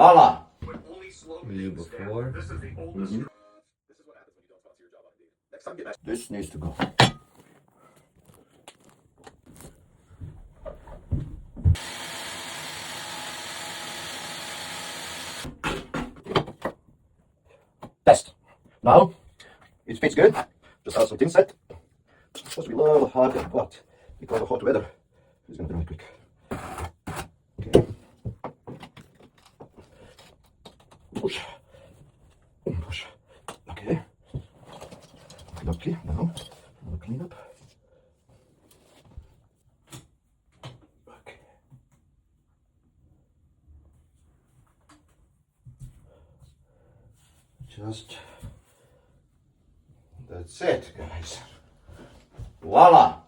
Voila. You before. Mm-hmm. This needs to go. Test. Now, it fits good. Just have some tin set. It's supposed to be a little harder, but because of hot weather, it's going to dry quick. Okay. Push. Push. Okay. Okay, now I'll clean up. Okay. Just that's it, guys. Voila!